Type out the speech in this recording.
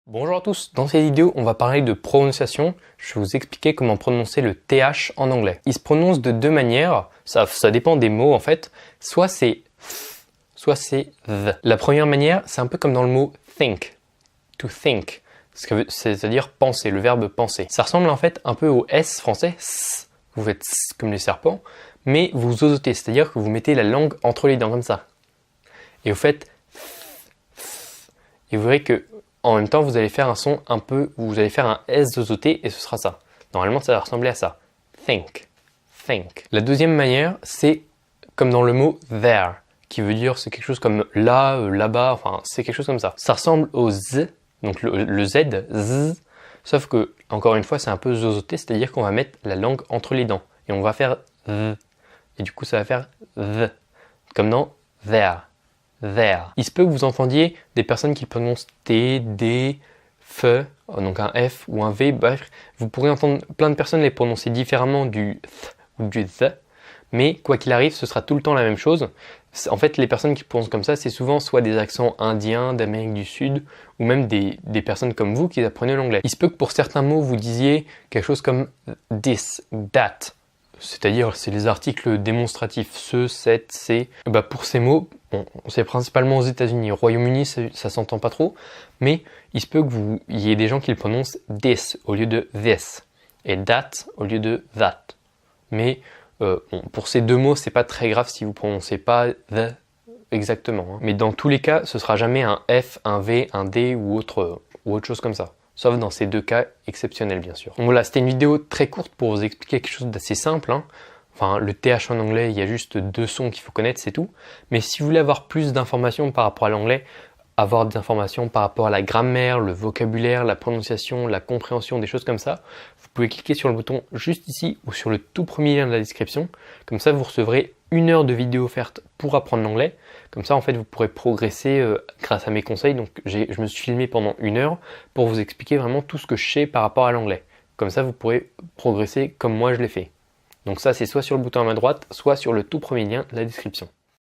Bonjour à tous, dans cette vidéo on va parler de prononciation. Je vais vous expliquer comment prononcer le TH en anglais. Il se prononce de deux manières, ça dépend des mots en fait. Soit c'est the. La première manière, c'est un peu comme dans le mot think, to think, c'est-à-dire penser, le verbe penser. Ça ressemble en fait un peu au S français, s. Vous faites s comme les serpents, mais vous osotez, c'est-à-dire que vous mettez la langue entre les dents comme ça. Et vous faites et vous verrez que en même temps, vous allez faire un son un peu, vous allez faire un S osoté et ce sera ça. Normalement, ça va ressembler à ça. Think, think. La deuxième manière, c'est comme dans le mot there, qui veut dire c'est quelque chose comme là, là-bas, enfin c'est quelque chose comme ça. Ça ressemble au Z, donc le Z, Z, sauf que, encore une fois, c'est un peu zozoté, c'est-à-dire qu'on va mettre la langue entre les dents et on va faire Z. Et du coup, ça va faire the, comme dans there. There. Il se peut que vous entendiez des personnes qui prononcent T, D, F, donc un F ou un V, bref, vous pourrez entendre plein de personnes les prononcer différemment du th ou du the, mais quoi qu'il arrive, ce sera tout le temps la même chose. En fait, les personnes qui prononcent comme ça, c'est souvent soit des accents indiens, d'Amérique du Sud, ou même des personnes comme vous qui apprenez l'anglais. Il se peut que pour certains mots, vous disiez quelque chose comme this, that, c'est-à-dire c'est les articles démonstratifs, ce, cette, c'est. Bah pour ces mots, bon, c'est principalement aux États-Unis. Au Royaume-Uni, ça s'entend pas trop, mais il se peut que il y ait des gens qui le prononcent this au lieu de this et that au lieu de that. Mais bon, pour ces deux mots, c'est pas très grave si vous prononcez pas the exactement. Hein. Mais dans tous les cas, ce sera jamais un F, un V, un D ou autre chose comme ça. Sauf dans ces deux cas exceptionnels, bien sûr. Donc voilà, c'était une vidéo très courte pour vous expliquer quelque chose d'assez simple. Hein. Enfin, le TH en anglais, il y a juste deux sons qu'il faut connaître, c'est tout. Mais si vous voulez avoir plus d'informations par rapport à l'anglais, avoir des informations par rapport à la grammaire, le vocabulaire, la prononciation, la compréhension, des choses comme ça, vous pouvez cliquer sur le bouton juste ici ou sur le tout premier lien de la description. Comme ça, vous recevrez 1 heure de vidéo offerte pour apprendre l'anglais. Comme ça, en fait, vous pourrez progresser grâce à mes conseils. Donc, je me suis filmé pendant 1 heure pour vous expliquer vraiment tout ce que je sais par rapport à l'anglais. Comme ça, vous pourrez progresser comme moi je l'ai fait. Donc ça, c'est soit sur le bouton à ma droite, soit sur le tout premier lien de la description.